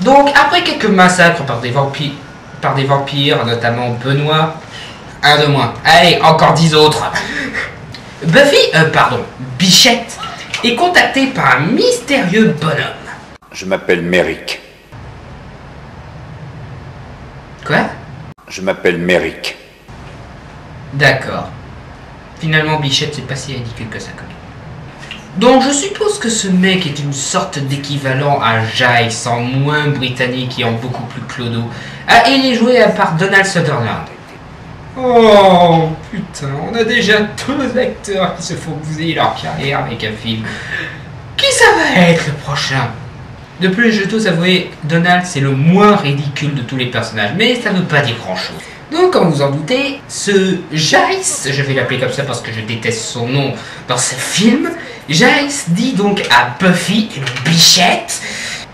Donc, après quelques massacres par des vampires, notamment Benoît, un de moins, allez, encore 10 autres, Bichette, est contactée par un mystérieux bonhomme. Je m'appelle Merrick. Quoi? Je m'appelle Merrick. D'accord. Finalement, Bichette, c'est pas si ridicule que ça, quand même. Donc, je suppose que ce mec est une sorte d'équivalent à Giles, en moins britannique et en beaucoup plus clodo. Ah, et il est joué par Donald Sutherland. Oh, putain, on a déjà 2 acteurs qui se font bousiller leur carrière avec un film. Qui ça va être le prochain? De plus, je dois avouer, Donald, c'est le moins ridicule de tous les personnages, mais ça ne veut pas dire grand-chose. Donc, comme vous en doutez, ce Giles, je vais l'appeler comme ça parce que je déteste son nom dans ce film, Giles dit donc à Buffy et Bichette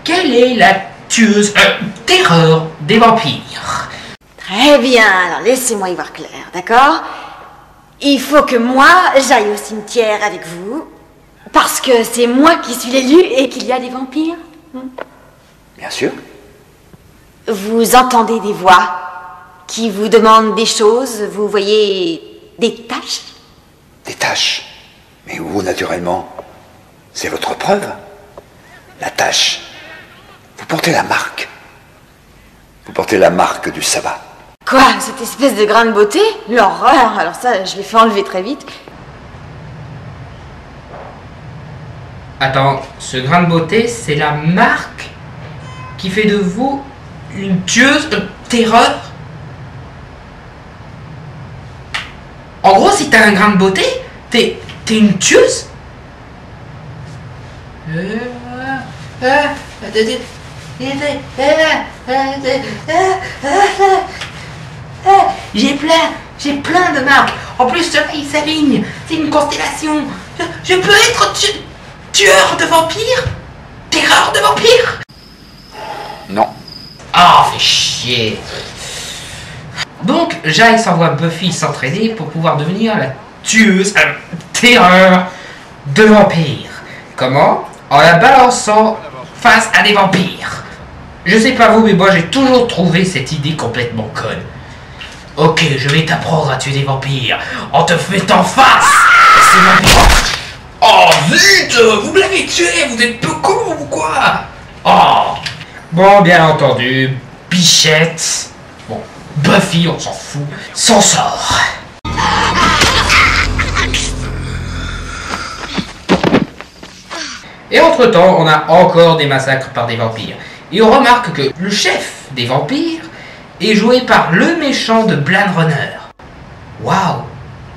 quelle est la tueuse terreur des vampires. Très bien, alors laissez-moi y voir clair, d'accord? Il faut que moi, j'aille au cimetière avec vous, parce que c'est moi qui suis l'élu et qu'il y a des vampires. Bien sûr. Vous entendez des voix qui vous demandent des choses, vous voyez des taches? Des taches. Mais où, naturellement? C'est votre preuve. La tache. Vous portez la marque. Vous portez la marque du sabbat. Quoi, cette espèce de grain de beauté? L'horreur, alors ça, je l'ai fait enlever très vite. Attends, ce grain de beauté, c'est la marque qui fait de vous une tueuse terreur? En gros, si t'as un grain de beauté, t'es une tueuse? J'ai plein de marques. En plus, cela, il s'aligne. C'est une constellation. Je peux être tueur de vampires? Terreur de vampires? Non. Ah, fait chier. Donc, Giles envoie Buffy s'entraîner pour pouvoir devenir la tueuse terreur de vampires. Comment? En la balançant face à des vampires. Je sais pas vous, mais moi j'ai toujours trouvé cette idée complètement conne. Ok, je vais t'apprendre à tuer des vampires en te mettant face à ces vampires. Oh zut, vous me l'avez tué, vous êtes peu con ou quoi? Oh. Bon, bien entendu, Bichette, bon, Buffy, on s'en fout, s'en sort. Et entre-temps, on a encore des massacres par des vampires. Et on remarque que le chef des vampires est joué par le méchant de Blade Runner. Waouh!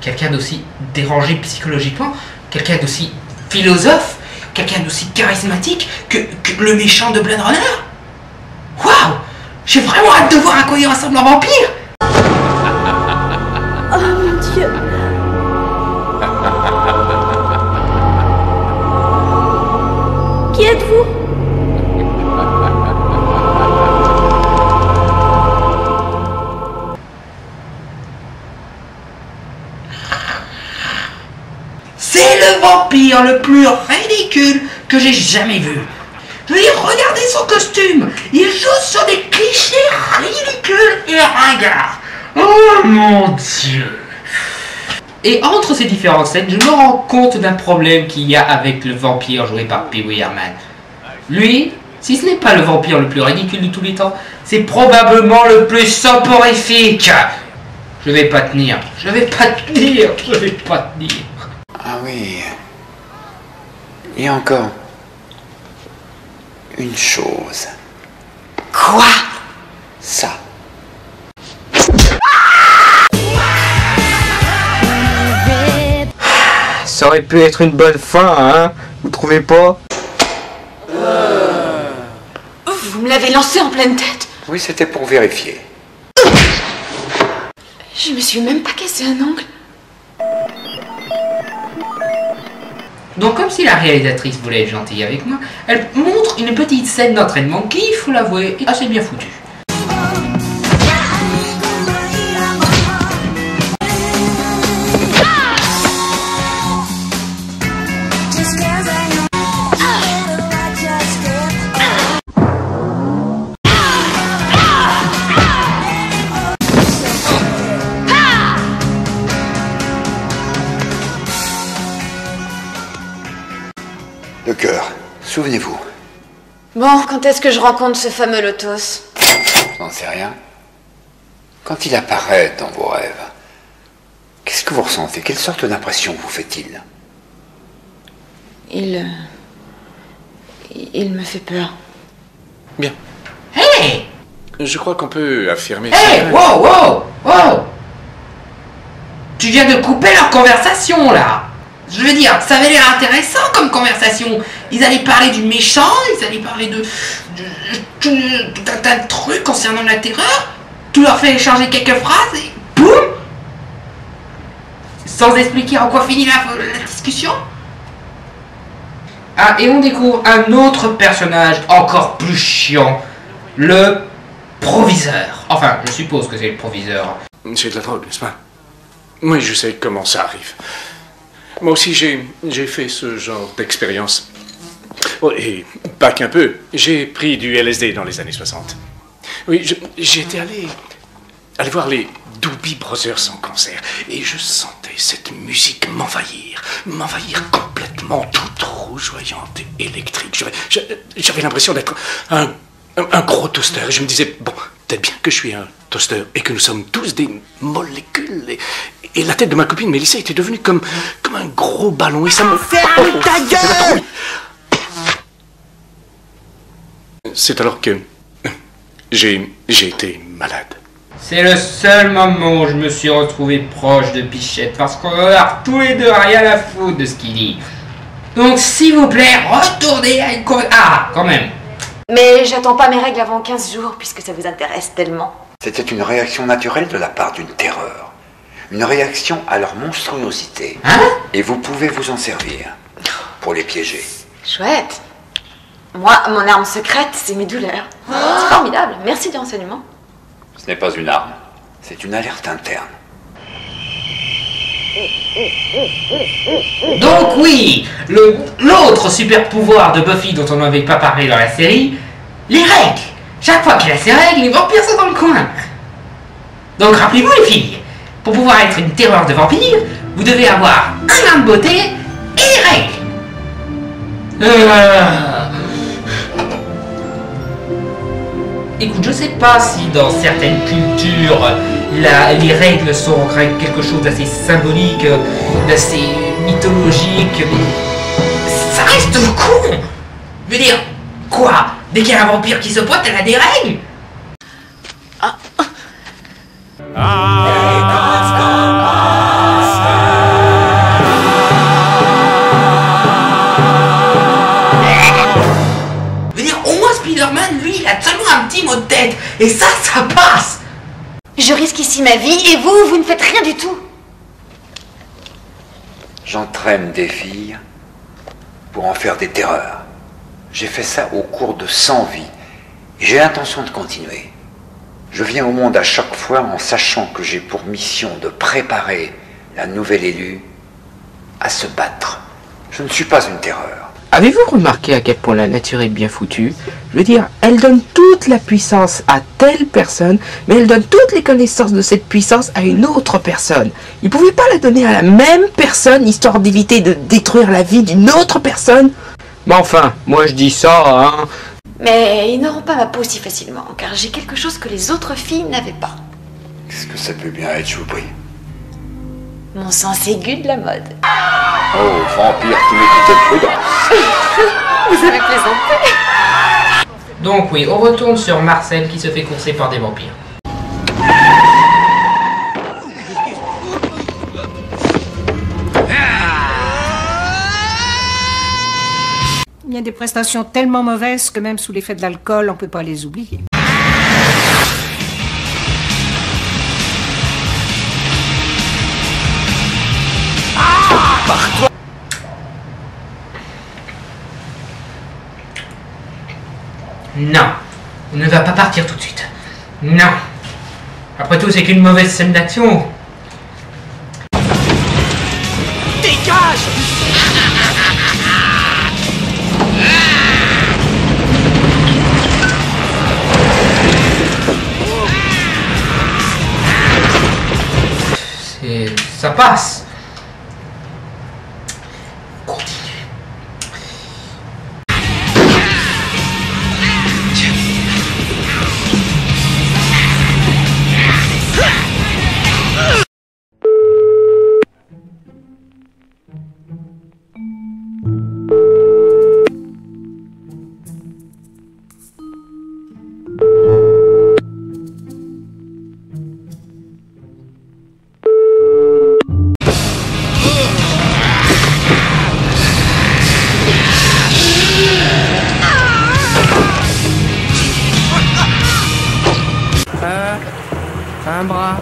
Quelqu'un d'aussi dérangé psychologiquement, quelqu'un d'aussi philosophe, quelqu'un d'aussi charismatique que le méchant de Blade Runner. Waouh! J'ai vraiment hâte de voir à quoi il ressemble en vampire. Oh mon Dieu! Qui êtes-vous? C'est le vampire le plus ridicule que j'ai jamais vu. Je veux dire, regardez son costume. Il joue sur des clichés ridicules et ringards. Oh mon Dieu. Et entre ces différentes scènes, je me rends compte d'un problème qu'il y a avec le vampire joué par Pee Wee Herman. Lui, si ce n'est pas le vampire le plus ridicule de tous les temps, c'est probablement le plus soporifique. Je vais pas tenir. Je vais pas tenir. Ah oui. Il y a encore une chose. Quoi? Ça. Ça aurait pu être une bonne fin, hein? Vous trouvez pas? Vous me l'avez lancé en pleine tête? Oui, c'était pour vérifier. Je me suis même pas cassé un ongle. Donc comme si la réalisatrice voulait être gentille avec moi, elle montre une petite scène d'entraînement qui, il faut l'avouer, est assez bien foutue. cœur, souvenez-vous. Bon, quand est-ce que je rencontre ce fameux Lotos? J'en sais rien. Quand il apparaît dans vos rêves, qu'est-ce que vous ressentez? Quelle sorte d'impression vous fait-il? Il me fait peur. Bien. Hey! Je crois qu'on peut affirmer... Hey! Wow, wow, wow! Tu viens de couper leur conversation, là! Je veux dire, ça avait l'air intéressant comme conversation. Ils allaient parler du méchant, ils allaient parler de tout un tas de trucs concernant la terreur. Tu leur fais échanger quelques phrases et boum! Sans expliquer en quoi finit la discussion. Ah, et on découvre un autre personnage encore plus chiant. Le proviseur. Enfin, je suppose que c'est le proviseur. C'est de la drogue, n'est-ce pas? Oui, je sais comment ça arrive. Moi aussi, j'ai fait ce genre d'expérience. Oh, et pas qu'un peu. J'ai pris du LSD dans les années 60. Oui, j'étais allé voir les Doobie Brothers en concert. Et je sentais cette musique m'envahir complètement, toute rougeoyante et électrique. J'avais l'impression d'être un gros toaster. Et je me disais, bon, peut-être bien que je suis un toaster et que nous sommes tous des molécules. Et la tête de ma copine Mélissa était devenue comme un gros ballon. Et ça me... Ferme ta gueule! C'est alors que j'ai été malade. C'est le seul moment où je me suis retrouvé proche de Bichette parce qu'on a tous les deux rien à foutre de ce qu'il dit. Donc s'il vous plaît, retournez à une Ah, quand même. Mais j'attends pas mes règles avant 15 jours puisque ça vous intéresse tellement. C'était une réaction naturelle de la part d'une terreur. Une réaction à leur monstruosité. Hein? Et vous pouvez vous en servir pour les piéger. Chouette. Moi, mon arme secrète, c'est mes douleurs. C'est formidable. Merci du renseignement. Ce n'est pas une arme, c'est une alerte interne. Donc oui, l'autre super pouvoir de Buffy dont on n'avait pas parlé dans la série, les règles. Chaque fois qu'elle a ses règles, les vampires sont dans le coin. Donc rappelez-vous les filles, pour pouvoir être une terreur de vampire, vous devez avoir un nain de beauté et les règles. Écoute, je sais pas si dans certaines cultures, les règles sont quelque chose d'assez symbolique, d'assez mythologique, mais ça reste con. Je veux dire, quoi? Dès qu'il y a un vampire qui se pointe, elle a des règles? Je veux dire, au moins Spider-Man, lui, il a seulement un petit mot de tête, et ça passe. Je risque ici ma vie et vous ne faites rien du tout. J'entraîne des filles pour en faire des terreurs. J'ai fait ça au cours de 100 vies et j'ai l'intention de continuer. Je viens au monde à chaque fois en sachant que j'ai pour mission de préparer la nouvelle élue à se battre. Je ne suis pas une terreur. Avez-vous remarqué à quel point la nature est bien foutue? Je veux dire, elle donne toute la puissance à telle personne, mais elle donne toutes les connaissances de cette puissance à une autre personne. Ils ne pouvaient pas la donner à la même personne, histoire d'éviter de détruire la vie d'une autre personne? Mais enfin, moi je dis ça, hein. Mais ils n'auront pas ma peau si facilement, car j'ai quelque chose que les autres filles n'avaient pas. Qu'est-ce que ça peut bien être, je vous prie? Mon sens aigu de la mode. Oh, vampire qui m'écoutait prudence. Vous avez plaisanté. Donc oui, on retourne sur Marcel qui se fait courser par des vampires. Il y a des prestations tellement mauvaises que même sous l'effet de l'alcool, on peut pas les oublier. Non, on ne va pas partir tout de suite. Non. Après tout, c'est qu'une mauvaise scène d'action. Dégage! Ça passe. Continue. Un bras.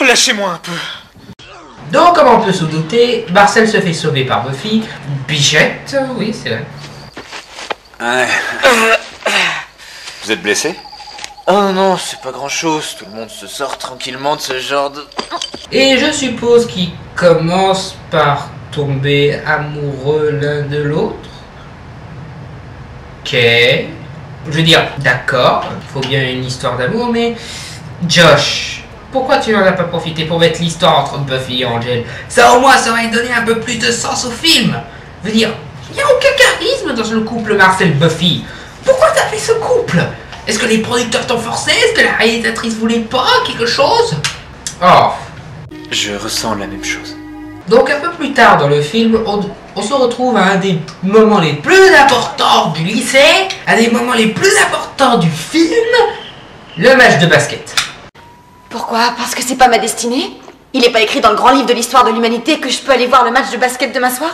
Lâchez-moi un peu. Donc, comme on peut se douter, Marcel se fait sauver par Buffy. Bichette, oui, c'est vrai. Ouais. Vous êtes blessé? Oh non, c'est pas grand-chose. Tout le monde se sort tranquillement de ce genre de... Et je suppose qu'ils commencent par tomber amoureux l'un de l'autre. Ok. Je veux dire, d'accord, il faut bien une histoire d'amour, mais... Josh, pourquoi tu n'en as pas profité pour mettre l'histoire entre Buffy et Angel? Ça au moins, ça aurait donné un peu plus de sens au film. Je veux dire, il n'y a aucun charisme dans le couple Marcel-Buffy. Pourquoi t'as fait ce couple? Est-ce que les producteurs t'ont forcé? Est-ce que la réalisatrice voulait pas quelque chose? Oh. Je ressens la même chose. Donc un peu plus tard dans le film, on se retrouve à un des moments les plus importants du lycée, un des moments les plus importants du film, le match de basket. Pourquoi? Parce que c'est pas ma destinée? Il est pas écrit dans le grand livre de l'histoire de l'humanité que je peux aller voir le match de basket demain soir?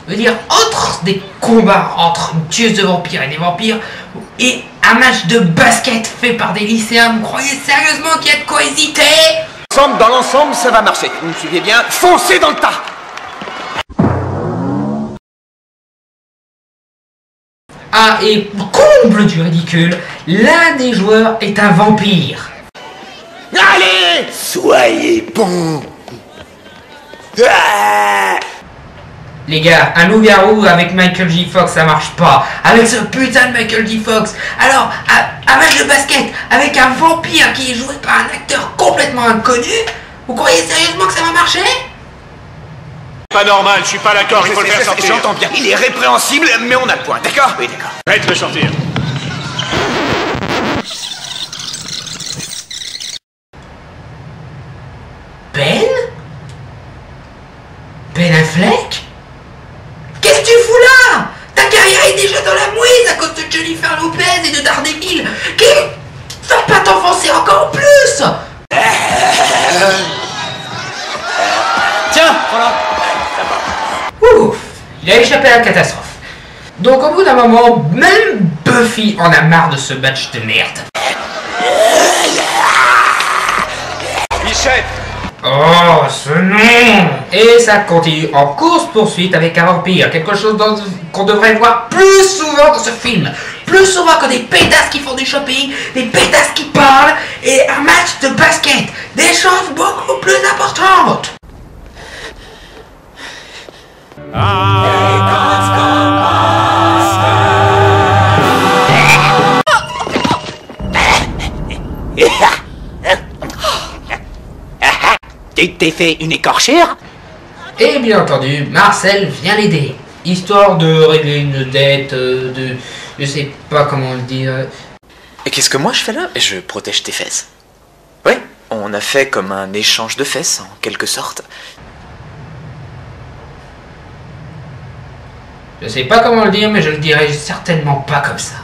Je veux dire, entre des combats entre une tueuse de vampires et des vampires, et un match de basket fait par des lycéens, vous croyez sérieusement qu'il y a de quoi hésiter? Dans l'ensemble, ça va marcher. Vous me suivez bien? Foncez dans le tas! Ah, et comble du ridicule, l'un des joueurs est un vampire. Allez! Soyez bons! Ah! Les gars, un loup-garou avec Michael J. Fox, ça marche pas. Avec ce putain de Michael J. Fox. Alors, un match de basket avec un vampire qui est joué par un acteur complètement inconnu, vous croyez sérieusement que ça va marcher? Pas normal, je suis pas d'accord, il faut le faire sortir. J'entends bien, il est répréhensible, mais on a le point, d'accord? Oui, d'accord. Faites-le sortir. Ben? Ben Affleck? Qu'est-ce que tu fous là? Ta carrière est déjà dans la mouise à cause de Jennifer Lopez et de Daredevil. Va pas t'enfoncer encore plus. Tiens, voilà. Ouf, il a échappé à la catastrophe. Donc au bout d'un moment, même Buffy en a marre de ce match de merde. Bichette! Oh, ce nom! Et ça continue en course-poursuite avec un vampire, quelque chose qu'on devrait voir plus souvent dans ce film. Plus souvent que des pétasses qui font du shopping, des pétasses qui parlent, et un match de basket. Des choses beaucoup plus importantes. Tu t'es fait une écorchure? Et bien entendu, Marcel vient l'aider. Histoire de régler une dette, je sais pas comment le dire. Et qu'est-ce que moi je fais là? Je protège tes fesses. Oui, on a fait comme un échange de fesses, en quelque sorte. Je sais pas comment le dire, mais je le dirai certainement pas comme ça.